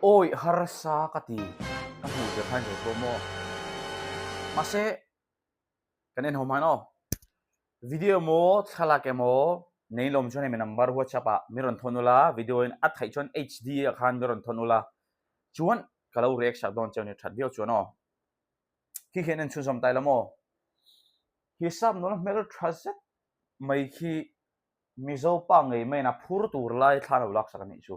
oi harsa kati kamu berhan jo promo mase kanen homano video mo thala ke mo nei lom chone me number whatsapp a miron thonula video in athai chon hd akhan miron thonula chuan kalau rek sa don chone that video chuan o ki henen chu som tai lamo hi sap nu hmeltha thase mai khi Mizo Pa ngai mai na phur tur lai thano lak sakani chu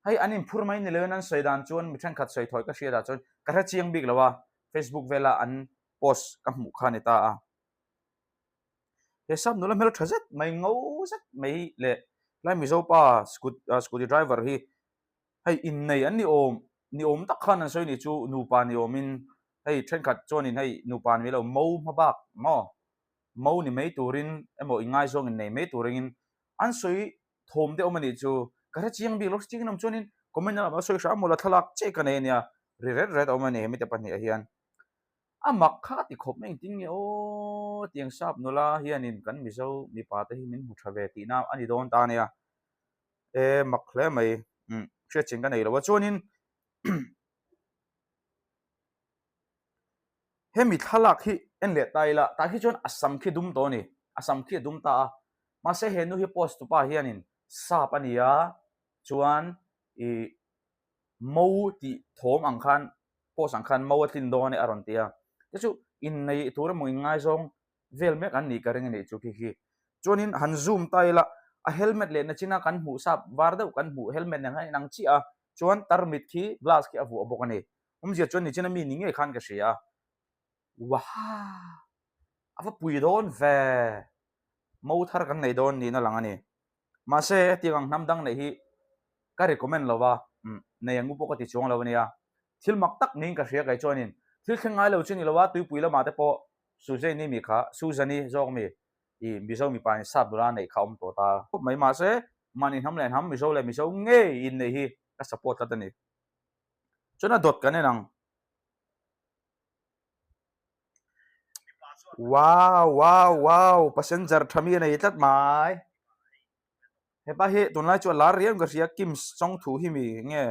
hay anin phur mai ni lenan soidan chuan mi than khat soi thoi ka share da chon ka ra chiang big lawa Facebook vela an post ka mu khani ta a he sap nu hmeltha thase mai ngau zat mai le lai Mizo Pa scooty driver hi hay in nei an ni om tak khan an soi ni chu nu pa ni omin hay than khat chon in hay nu pa mi lo mo ma bak mo mo ni mei turin emo ingai zong in nei mei turin an soi thom de omani chu kara chiang bi lo chiang nam chonin comment na ma soi sha mola thalak che ka ne nia red red omani hemi te pani hian a mak kha ti khop meng ting ni o tiang sap nula hian in kan mi zo mi pa te hi min mu thave ti na ani don ta nia e mak hle mai che ching ka nei lo wa chonin hemi thalak hi en le tai la ta hi chon asam khi dum to ni asam khi dum ta ma se he nu hi post tu pa hianin sa pania chuan i mo ti thom ang khan post ang khan mo tin do ne aron tia chu in nei tur mo ngai zong vel mek an ni ka reng ni chu ki hi chuanin han zoom tai la a helmet le na china kan mu sap war deuh kan mu helmet na ngai nang chi a chuan tarmit khi glass ki avu abokani zia chuan ni china mi ni nge khan ka sia wow apa pui don ve mau thar kan nei don ni na langani ma se tiang nam dang nei hi ka recommend lawa nei angu po ka ti chong lawania thil mak tak ning ka hria kai chonin thil khengai lo chini lawa tui pui la ma te po su je ni mi kha su zani zong mi i mi zo mi pa ni sap dura nei kha to ta mai ma se mani ham len ham mi zo le mi zo nge in nei hi ka support ka tani chona dot ka ne nang wow passenger thami nei tat mai hepa he tunlai chu lar riam ga ria kim song thu hi mi nge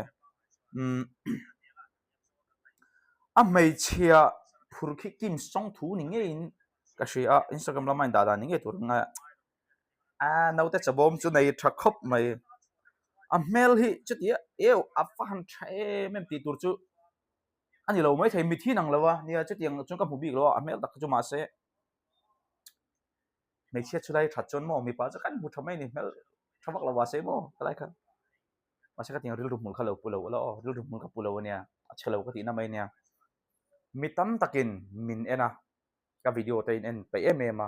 a mei chia phur khi kim song thu ni nge in ka ria Instagram la mai da da ni nge tur nga a no te chabom chu nei tha khop mai a mel hi chutia eu a fan thae mem ti tur chu ani lo mai thai mi thi nang lawa nia chutiang chung ka mu bi lo a mel tak chu ma se mei chia chu lai that chon mo mi pa cha kan bu thamai ni mel thamak lawa se mo talai khan masa ka ting ril rum mul khalo pulo lo ril rum mul ka pulo nia achalo ka ti na mai nia mitam takin min ena ka video te en pe emema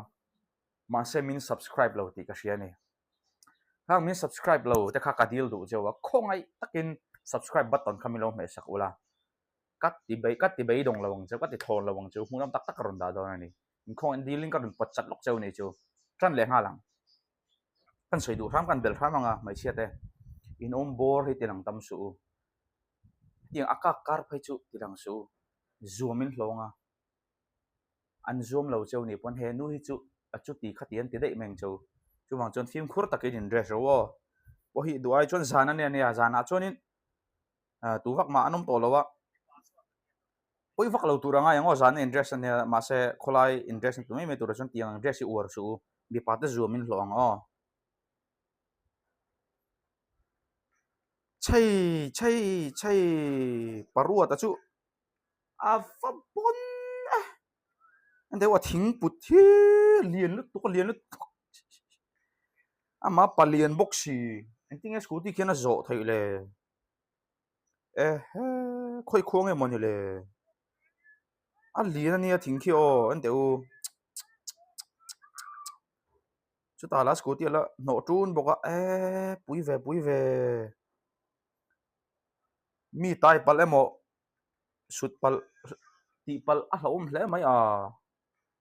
ma se min subscribe lo ti ka sia ni hang min subscribe lo te kha ka deal du jewa khongai takin subscribe button kamilo me sakula kat ti bei dong lawang che kat ti thon lawang che hunam tak tak ron da do ni khong en dealing ka dun pat chat lok cheu ni chu tran le nga lang kan soi du ram kan bel ram anga mai chia te in om bor hi tinang tam su tiang aka kar phai chu tirang su zoom in hlonga an zoom lo cheu ni pon he nu hi chu a chu ti khatian ti dei meng cheu chu wang chon film khur takin in dress ro bo hi duai chon zana ne ne zana chonin tu vak ma anom to lowa poi vak lo turanga yango zana in dress ne ma se kholai in dress tu me tu chon tiang dress hi ur su bi pa te zoom in hlong o chei parua ta chu a fa bon anh thấyว่าทิ้งปุดที่เรียนลึกตัวเรียนลึกมาปะเรียนบ็อกซี่อันที่ไงสกูที่เขียนน่ะโจทย์เลยเอ๊ะค่อยควงไอ้มันอยู่เลยเรียนนี่ทิ้งขี้อ๋ออันเดียวชุดตาลาสกูที่ละโนจูนบอกว่าปุยเวมีตายปัลเอโมสุดปัลตีปัลเราเลยไหม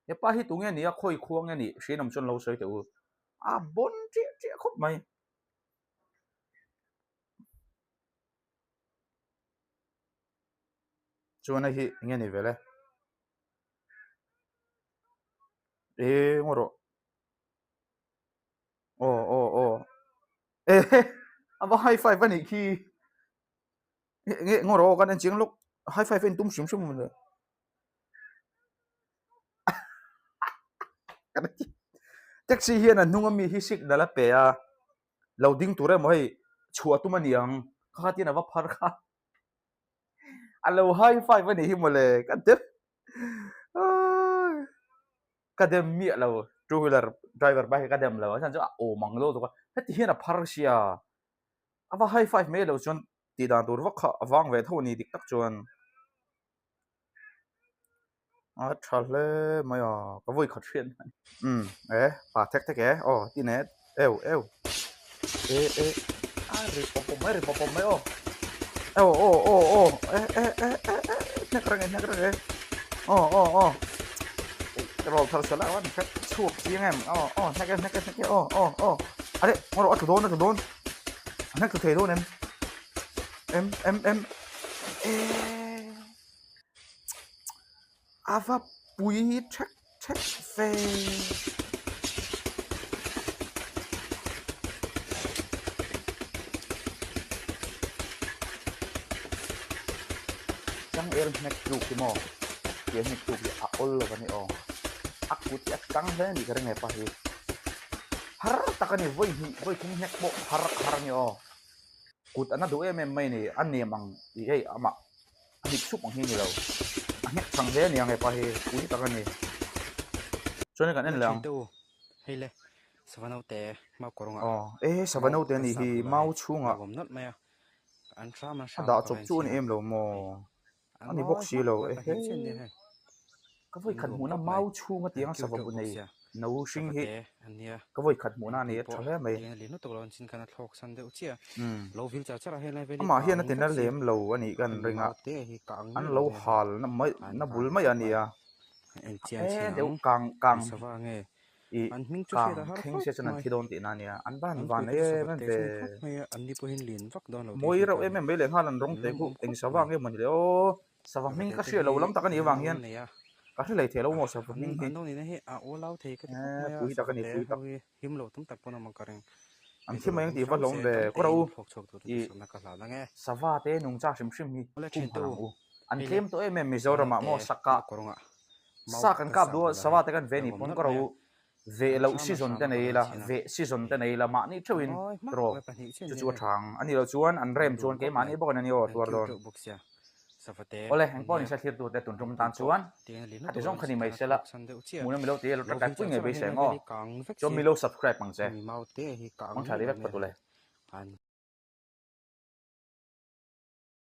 เฮ้ป้าฮิตรงนี้ค่อยควงนี่เสียน้ำชนเราใส่เดียวบนเจ๊ครบไหมชวนไอ้ฮิเงี้ยนี่เวล่งอรโอ้เอ๊ะว่าไฮไฟวันนี้คี nghe ngồi rồi cái chuyện lúc hai phai phên tung xỉm xỉm rồi taxi hiền anh nung mi hi sik dala pe à loading ture moi chua tu mani ang kha ti na va phar kha alo hai phai vani hi mole kan te kadem mi lo two wheeler driver ba kadem lo san cho o mang lo to ka ti hian a phar sia ava hai five me lo chon ti dan tur va kha awang ve thoni dik tak chuan a thale maya ka voi khat thian pa thek thek e o ti net eu e a ri pom me o nek rang o roll thar sala wan thek chuak chiang em nek o are ngoro at don nek to thei don em e ava pui thek fe chang el nek tu ki mo ye nek tu ki a ol lo ni o aku ti atang he ni kareng pa hi har takani voi king nek bo har ni o kut ana du em mai ni an ni mang i ei ama ani sup ang hi ni lo nek chang he ni ang pa hi pui takani chone kan en lang hay le savanau te mau koronga savanau te ni hi mau chunga gom not maya an tra ma sha da chop chu ni em lo mo ani bok si lo ka voi khat mu na mau chunga tiang sababu nei no sing hi ka voi khat mu na ni thale mai li no to lon chin kana thok san de uchia lo vil cha cha he lai ve ama hian tin na lem lo ani kan ringa te hi kang an lo hal na bul mai ani a deu kang sawa nge i an ming chu kang he da har kheng se chan thi don ti na nia an ban an van e men ve an ni po hin lin vak don lo moi ro em be le halan rong te ku eng sawa nge man le o sawa ming ka se lo lam ta kan i wang hian ka thei lai the lo mo sawa ming hi an ni na he a o lau the ka pui ta kan i pui ta him lo tum tak pona mang kareng an thi mai ti va lom ve ko ro i na ka la nge sawa te nung cha sim sim hi ole kum chen to u an tlem to em mizoram mo saka koronga sa kan kap do sawa te kan ve ni pon ko ro ve lo season te nei la ve season te nei la ma ni thewin ro chu chu thang ani lo chuan an rem chuan ke ma ni bok an ni o tuar don ole hang pon sa thir tu te tun rum tan chuan ati jong khani mai sela muna milo te lo ta pui nge be se ngo cho milo subscribe mang se mang thari vek patule